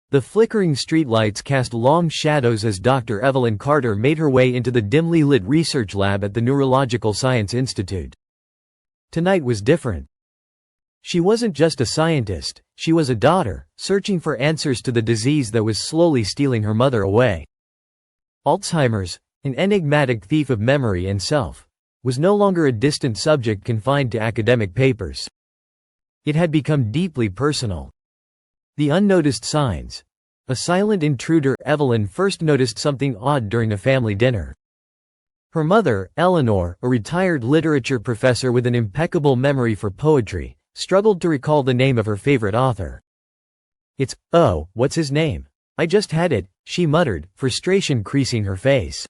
The flickering streetlights cast long shadows as Dr. Evelyn Carter made her way into the dimly lit research lab at the Neurological Science Institute. Tonight was different. She wasn't just a scientist, she was a daughter, searching for answers to the disease that was slowly stealing her mother away. Alzheimer's, an enigmatic thief of memory and self, was no longer a distant subject confined to academic papers. It had become deeply personal. The unnoticed signs. A silent intruder. Evelyn first noticed something odd during a family dinner. Her mother, Eleanor, a retired literature professor with an impeccable memory for poetry, struggled to recall the name of her favorite author. "Oh, what's his name? I just had it," she muttered, frustration creasing her face.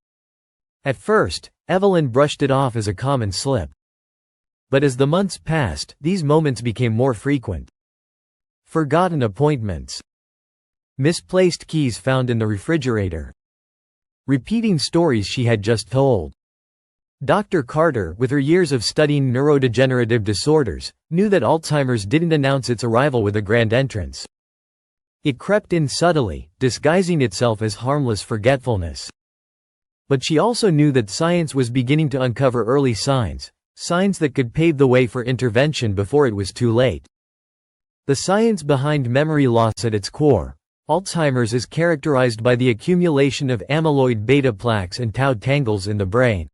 At first, Evelyn brushed it off as a common slip. But as the months passed, these moments became more frequent. Forgotten appointments. Misplaced keys found in the refrigerator. Repeating stories she had just told. Dr. Carter, with her years of studying neurodegenerative disorders, knew that Alzheimer's didn't announce its arrival with a grand entrance. It crept in subtly, disguising itself as harmless forgetfulness. But she also knew that science was beginning to uncover early signs that could pave the way for intervention before it was too late. The science behind memory loss. At its core, Alzheimer's is characterized by the accumulation of amyloid beta plaques and tau tangles in the brain.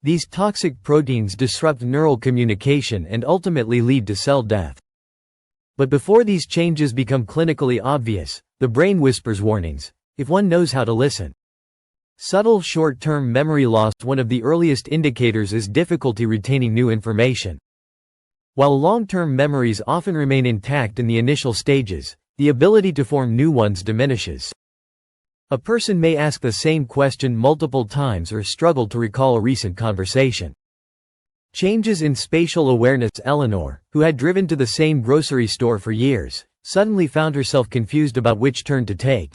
These toxic proteins disrupt neural communication and ultimately lead to cell death. But before these changes become clinically obvious, the brain whispers warnings, if one knows how to listen. Subtle short-term memory loss. One of the earliest indicators is difficulty retaining new information. While long-term memories often remain intact in the initial stages, the ability to form new ones diminishes. A person may ask the same question multiple times or struggle to recall a recent conversation. Changes in spatial awareness. Eleanor, who had driven to the same grocery store for years, suddenly found herself confused about which turn to take.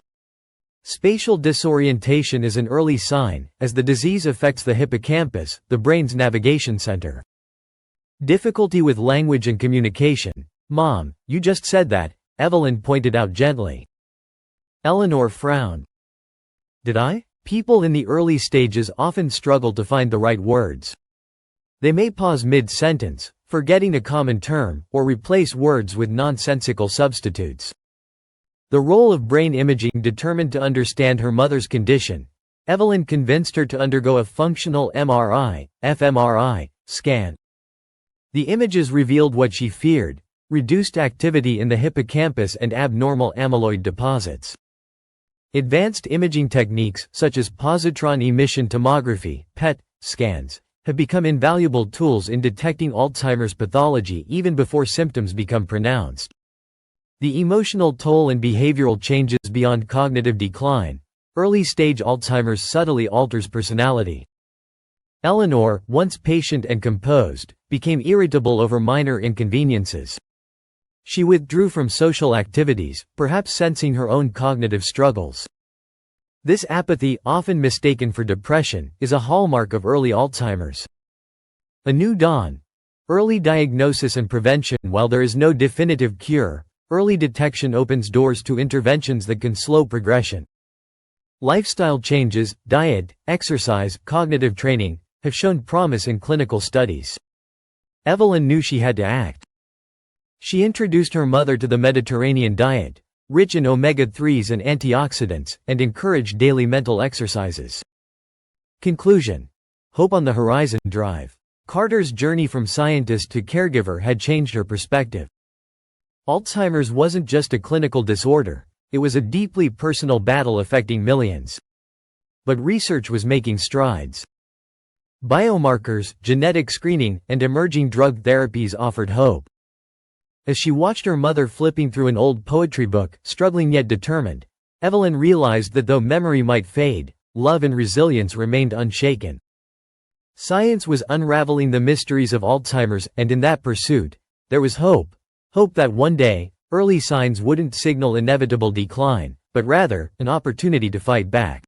Spatial disorientation is an early sign, as the disease affects the hippocampus, the brain's navigation center. Difficulty with language and communication. "Mom, you just said that," Evelyn pointed out gently. Eleanor frowned. "Did I?" People in the early stages often struggle to find the right words. They may pause mid-sentence, forgetting a common term, or replace words with nonsensical substitutes. The role of brain imaging. Determined to understand her mother's condition, Evelyn convinced her to undergo a functional MRI, fMRI, scan. The images revealed what she feared: reduced activity in the hippocampus and abnormal amyloid deposits. Advanced imaging techniques, such as positron emission tomography, PET, scans, have become invaluable tools in detecting Alzheimer's pathology even before symptoms become pronounced. The emotional toll and behavioral changes. Beyond cognitive decline, early-stage Alzheimer's subtly alters personality. Eleanor, once patient and composed, became irritable over minor inconveniences. She withdrew from social activities, perhaps sensing her own cognitive struggles. This apathy, often mistaken for depression, is a hallmark of early Alzheimer's. A new dawn. Early diagnosis and prevention. While there is no definitive cure, early detection opens doors to interventions that can slow progression. Lifestyle changes, diet, exercise, cognitive training, have shown promise in clinical studies. Evelyn knew she had to act. She introduced her mother to the Mediterranean diet, rich in omega-3s and antioxidants, and encouraged daily mental exercises. Conclusion. Hope on the horizon. Drive. Carter's journey from scientist to caregiver had changed her perspective. Alzheimer's wasn't just a clinical disorder, it was a deeply personal battle affecting millions. But research was making strides. Biomarkers, genetic screening, and emerging drug therapies offered hope. As she watched her mother flipping through an old poetry book, struggling yet determined, Evelyn realized that though memory might fade, love and resilience remained unshaken. Science was unraveling the mysteries of Alzheimer's, and in that pursuit, there was hope. Hope that one day, early signs wouldn't signal inevitable decline, but rather, an opportunity to fight back.